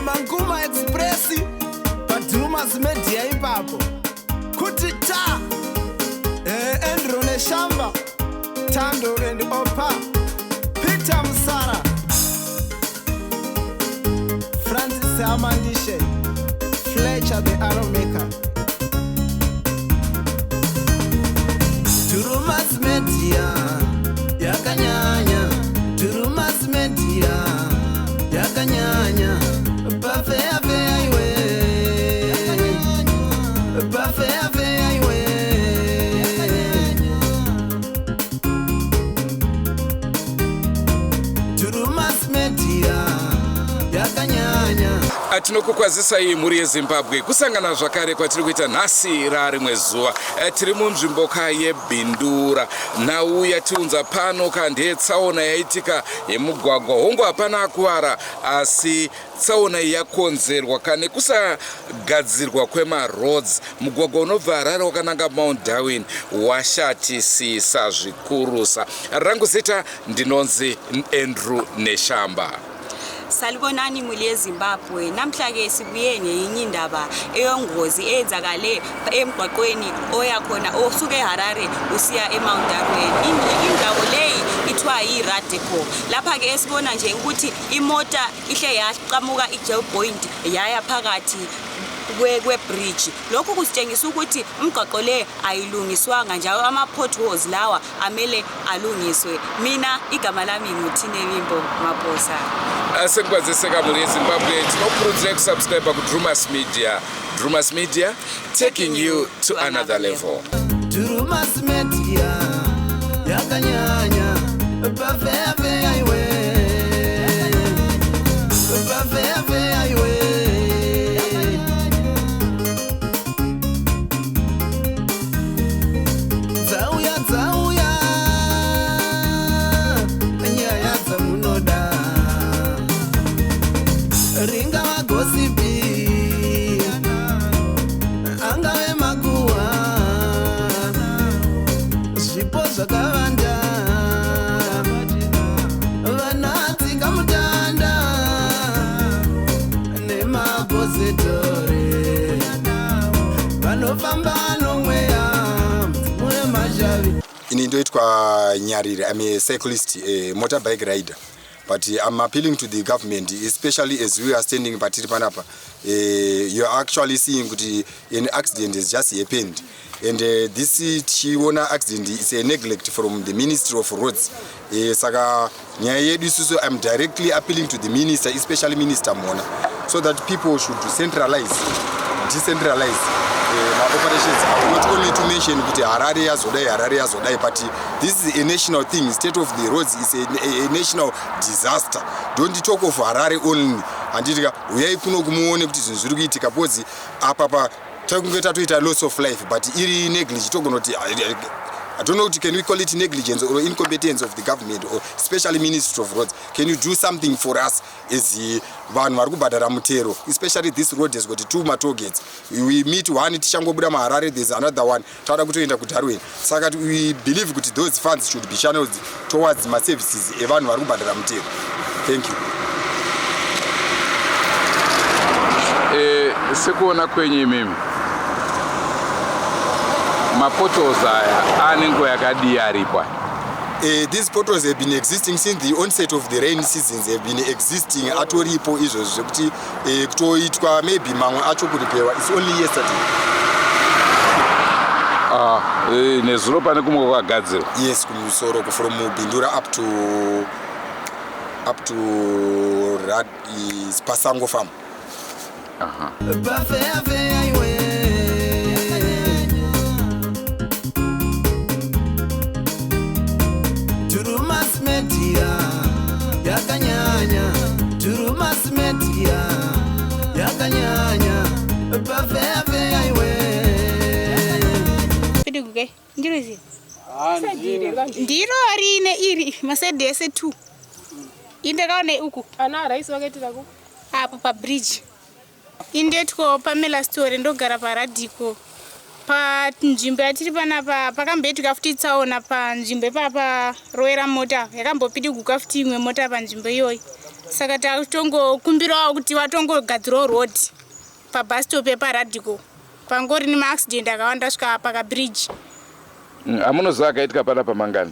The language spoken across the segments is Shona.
Manguma Express Padumas Media ipapo kuti ta Andrew Neshamba Tando and Opa Peter Msara Francis Amandishe Fletcher the Arrow Maker Durumas Media Yakanyanya Durumas Media Yakanyanya Buffet iwe Buffet iwe Durumas Media Yakanyanya Tinokukwazisa iyi muri yeZimbabwe kusangana zvakare kwatiri kuita nhasi rarimwe zuva tiri munzvimbo yebhindura nhau yatiunza pano ndeyetsaona yaitika yemugwagwa hongu hapana akuwara asi tsaona yakonzerwa nekusagadzirwa kwemaroads mugwagwa unobva Harare wakananga Mount Darwin washatisisa zvikurusa. Rangu zita ndinonzi Andrew Neshamba. Salibonani muli yeZimbabwe namhla sibuye ngenye indaba eyongozi eyenzakale emgwaqweni oya khona osuke eHarare usiya eMount Darwin. Indawo leyi ithiwa yiRadeco. Lapha ke esibona nje ukuthi imota ihle yaqamuka iJail Point yaya phakathi kwe-bridge. Lokhu kusitshengisa ukuthi umgwaqo le ayilungiswanga njalo ama-potholes lawa amele alungiswe. Mina igama lami nguThine Wimbo Maposa. Sekukwaziseka muri yeZimbabwe tinokurudzira kusubscribe kuDrumas Media. Drumas Media, taking you to another level. Drumas Media yakanyanya Buffet iwe Buffet iwe Ringa wa gossipi Angawe maguwa Zvipo zvakawanda Vanati kamutanda Nemapositori Vanofamba nomweya Mune mazhavi Ini ndoitwa Nyarire. I'm a cyclist, a motorbike rider. But I'm appealing to the government, especially as we are standing in Patiri Panapa. You're actually seeing that an accident has just happened. And this Chiwona accident is a neglect from the Ministry of Roads. I'm directly appealing to the minister, especially Minister Mona, so that people should decentralize operations, not only to mention Harare Zodai, but this is a national thing. State of the roads is a national disaster. Don't talk of Harare only. And we are going to loss of life, but negligence. I don't know, can we call it negligence or incompetence of the government or especially Ministry of Roads? Can you do something for us as the Mutero? Especially this road has got 2 toll gates. We meet one at Tishangobuda Harare, there's another one, Taraguto in Darwin. So we believe that those funds should be channeled towards my services. Thank you. Sikuona kwenye mimi mapoto zaya anengo yakadi aripa. These potholes have been existing since the onset of the rain seasons. Have been existing at Oripo izvo zvekuti kutoitwa maybe mamwe acho kuripewa. It's only yesterday. Nezuro pane kumwe kwagadzirwa. Yes, kumusoro from Bindura up to Pasango farm. Durumas Media yakanyanya Durumas Media yakanyanya Buffet iwe Piduke ndirozi ndiro arine iri Mercedes 2 indakaone uku ana rais wakaitira apo pa bridge indetwo Pamela Story ndogara paRadeco panzvimbo yatiri panapa pakamboitika futi tsaona panzvimbo papa roera mota yakambopidiguka futi imwe mota panzvimbo iyoyi saka tatongokumbirawo kuti watongogadzirawo road pabus stop yepaRadical pangori nemaaccident akawanda svika pakabridge. Amunoziva akaitika pana pamangani?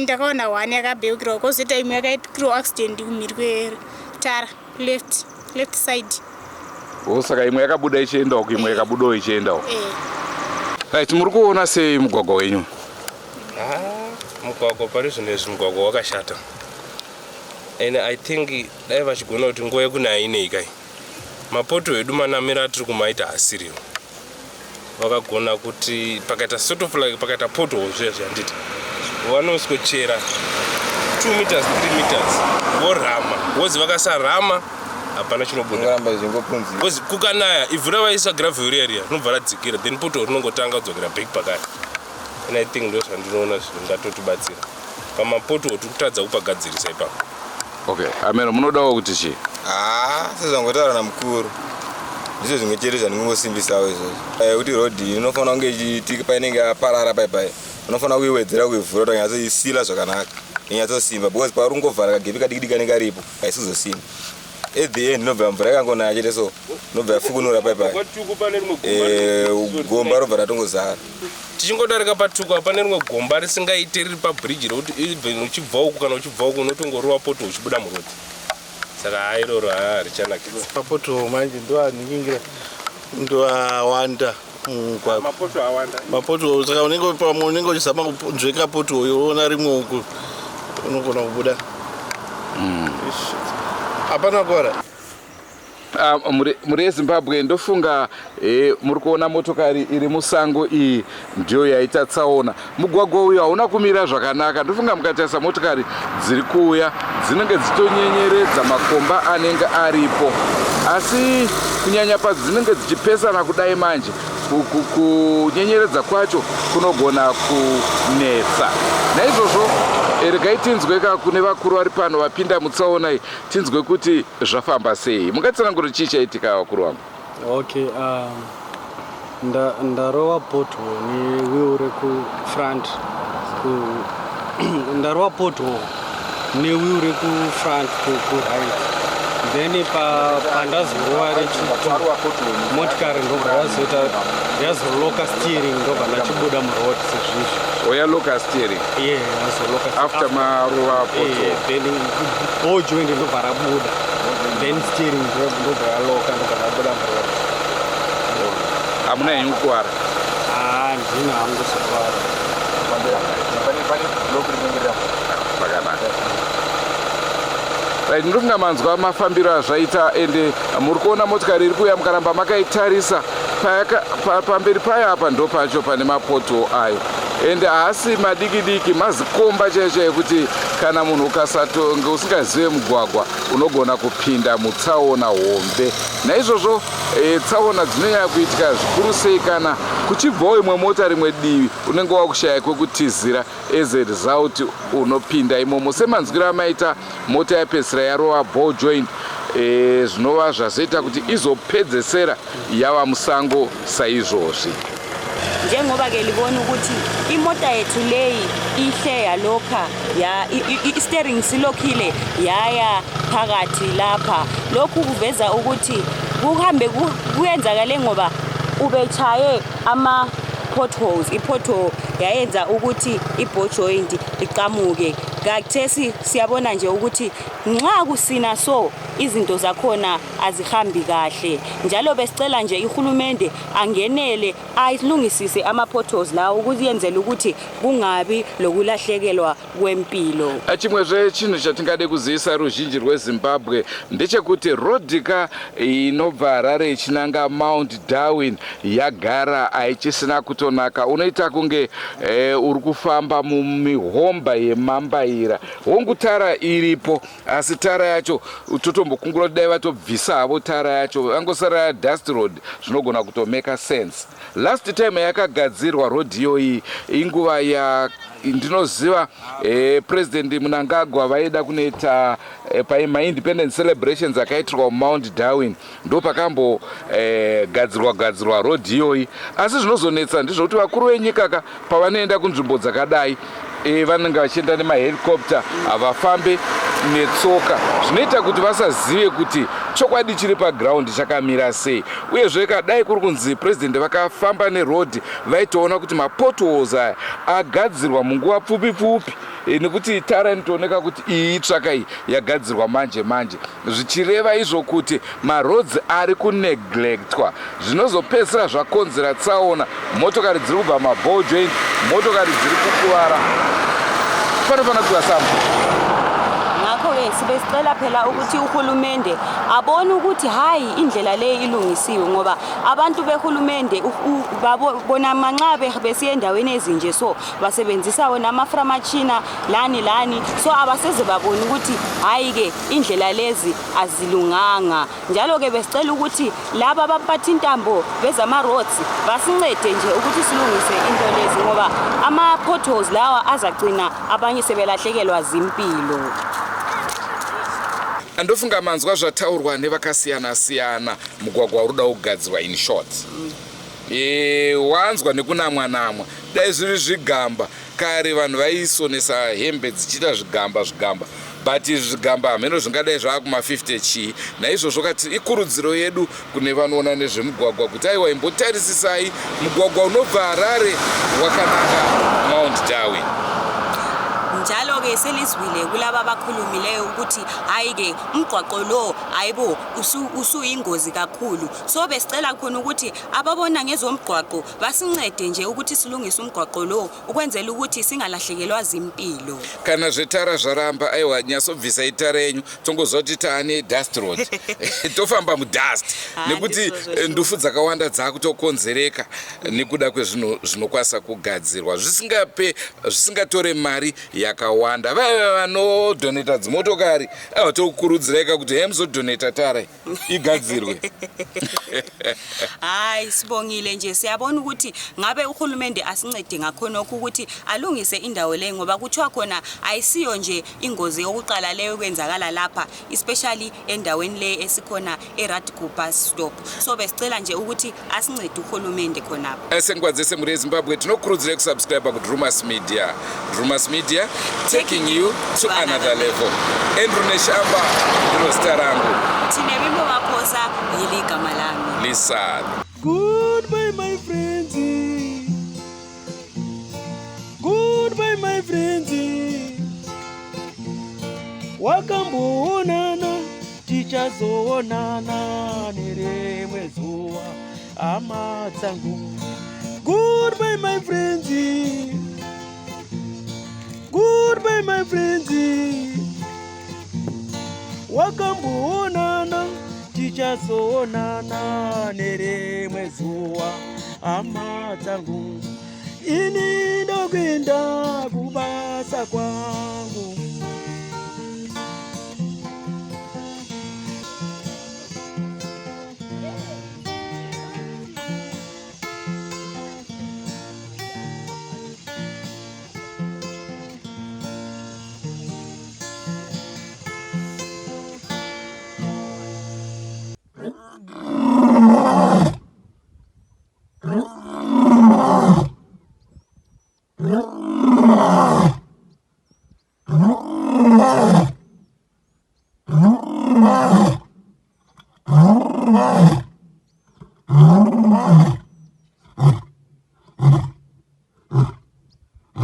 Ndakaona 1 yakabeukirawo kozoita imwe yakaitikirawo accident kumhiri kwetara left side. Saka imwe yakabuda ichiendawo imwe yakabudawo ichiendawo. Right, muri kuona sei mugwagwa wenyu? Mugwagwa pari zvinezvi mugwagwa wakashata. And I think dai vachigona kuti nguva yekunaya inei kai. Mapoto edu manamira atiri kumaita asiriwo. Vakagona kuti pakaita sort of like pakaita pothole zvezvi handiti. Vanosikochera 2 meters 3 meters vorama. Vozi vakasarama hapana chinobuda. Kukanaya ivhu ravaisa gravel area rinobva radzikira then pothole rinongotanga kudzokera back pakati. And I think ndo zvandinoona zvingatotibatsira. Pamapothole tiri kutadza kupagadzirisa ipapo. Okay, Ameno munodawo kuti chi? Sezvangotaura namukuru. Ndizvo zvimwe chete zvandinongosimbisa izvozvo. Kuti road inofanira kunge ichiitika painenge yaparara pai. Unofanira kuiwedzera kuivhura kuti anyatsoisila zvakanaka. Inyatsosimba because pauri kungovhara kagepi kadiki kanenge karipo kaisizosimba. At the end inobva mvura yakangonaya chete so inobva yafukunura pai. Gomba robva ratongozara. Tichingodarika patuku pane rimwe gomba risingaite riri pabridge rokuti even uchibva uku kana uchibva uku unotongorova poto uchibuda murodhi. Saka iroro richanakidza. Mapoto manje ndoaningira ndoawanda. Mapoto awanda. Mapoto saka unenge uchizama kunzveka poto uyoona rimwe uku unogona kubuda. Hapana kora. Muri Zimbabwe ndofunga muri kuona motokari iri musango iyi ndiyo yaita tsaona. Mugwagwa uyu hauna kumira zvakanaka. Ndofunga mukatarisa motokari dziri kuuya dzinenge dzitonyenyeredza makomba anenge aripo. Asi kunyanya padzinenge dzichipesana kudai manje kunyenyeredza kwacho kunogona kunetsa. Naizvozvo regai tinzweka kune vakuru vari pano vapinda mutsaona iyi tinzwe kuti zvafamba sei. Mungatsanangura chii chaitika vakuru vangu? Okay, ndarova pothole newheel rekufront ndarova pothole newheel rekufront kuright. Then pandazorova rechitu motikari ndobva yazoloka steering ndobva ndachibuda muroad sezvizvi. Yaloka steering? Yeah, yazoloka. After marova pothole? Then ball joint ndobva rabuda. Then steering ndobva yaloka ndobva ndabuda muroad. Hamuna henyu kukwara? Ndina hangu kukwara. Right, ndofunga manzwa mafambiro azvaita ende muri kuona motikari iri kuuya mukaramba makaitarisa pamberi payo apa ndo pacho pane mapoto ayo ende haasi madiki mazikomba chaicho kuti kana munhu ukasatonge usingazive mugwagwa unogona kupinda mutsaona hombe. Naizvozvo tsaona dzinonyanya kuitika zvikuru sei kana kuchibvawo imwe mota rimwe divi unenge wakushaya kwekutizira as a result unopinda imomo. Semanzwiro amaita mota yapesera yarova ball joint zvinova zvazoita kuti izopedzesera yava musango saizvozvi. Njengoba ke libona ukuthi imota yethu leyi ihle yalokha i-steering silokhile yaya phakathi lapha. Lokhu kuveza ukuthi kuhambe kuyenzakale ngoba ubechaye ama potholes. Ipothole yayenza ukuthi i-ball joint iqamuke. Kakuthesi siyabona nje ukuthi nxa kusina so izinto zakhona azihambi kahle. Njalo besicela nje ihulumende angenele ayilungisise ama-potholes lawo ukuthi yenzele ukuthi kungabi lokulahlekelwa kwempilo. Chimwezve chinhu chatingade kuzivisa ruzhinji rweZimbabwe ndechekuti rodhika inobva Harare ichinanga Mount Darwin yagara haichisina kutonaka. Unoita kunge uri kufamba mumihomba yemambaira. Hongu tara iripo asi tara yacho totombokungura dai vatobvisa havo tara yacho angosara dust road zvinogona kutomeka sense. Last time yakagadzirwa road iyoyi inguva ya ndinoziva President Mnangagwa vaida kunoita paima-independence celebrations akaitirwa Mount Darwin ndo pakambo gadzirwa road iyoyi. Asi zvinozonetsa ndizvo kuti vakuru venyika pavanoenda kunzvimbo dzakadai vanenge vachienda nemahelicopter havafambe netsoka, zvinoita kuti vasazive kuti chokwadi chiri paground chakamira sei. Uyezve kadai kuri kunzi president vakafamba nerodhi vaitoona kuti mapotholes aya agadzirwa munguva pfupi nekuti tara inotooneka kuti iyi tsvaka iyi yagadzirwa manje zvichireva izvo kuti maroads ari kuneglectwa, zvinozopedzisira zvakonzera tsaona, motokari dziri kubva maball joint, motokari dziri kukuvara. Panofanira kuva sambo. Ngakho-ke sibesicela phela ukuthi uhulumende abone ukuthi hayi indlela le ilungisiwe, ngoba abantu behulumende babona manxabe besiya endaweni ezinje so basebenzisa wona amaframachina lani so abaseze babona ukuthi hayi-ke indlela lezi azilunganga. Njalo-ke besicela ukuthi laba abaphatha intambo bezama-roads basincede nje ukuthi silungise into lezi, ngoba ama-potholes lawa azagcina abanye sebelahlekelwa zimpilo. Andofunga manzwa zvataurwa nevakasiyana-siyana mugwagwa uruda kugadzirwa in short. Wanzwa nekunamwa dai zviri zvigamba, kare vanhu vaisonesa hembe dzichiita zvigamba but zvigamba hameno zvingadai zvakuma50 chii. Naizvozvo kati ikurudziro yedu kune vanoona nezvemugwagwa kuti aiwa imbotarisisai mugwagwa unobva Harare wakanaka Mount Darwin. Njalo-ke selizwile kulaba abakhulumileyo ukuthi hayi-ke umgwaqo lo ayibo usuyingozi kakhulu. So besicela khona ukuthi ababona ngezomgwaqo basincede nje ukuthi silungise umgwaqo lo ukwenzela ukuthi singalahlekelwa zimpilo. Kana zvetara zvaramba aiwa nyasobvisa itara yenyu tongozwa kuti taane dust road tofamba mudust nekuti ndufu dzakawanda dzakutokonzereka nekuda kwezvinhu zvinokwanisa kugadzirwa zvisingatore mari yakawanda. Vaya vanodoneta dzimotokari tokurudziraika kuti hemuzodoneta tara igadzirwe. Hayi sibongile nje, siyabona ukuthi ngabe uhulumende asincede ngakhonokho ukuthi alungise indawo le, ngoba kuthiwa khona ayisiyo nje ingozi yokuqala leyo kwenzakala lapha, especially endaweni le esikhona eRadco bus stop. So besicela nje ukuthi asincede uhulumende khonapho. Sengikwazise muri eZimbabwe tinokurudzira kusubscribe kuDrumas Media. Drumas Media, taking you to another level. Andrew Neshamba ndilo star rangu. Tinemimbo Maphosa yili gama lami. Lisa. Goodbye my friends. Goodbye my friends. Wakamboonana tichazoonana nerimwe zuva hama dzangu. Goodbye my friends. Goodbye my friends. Wakamboonana tichazoonana nerimwe zuva hama dzangu. Ini ndokwenda kubasa kwangu.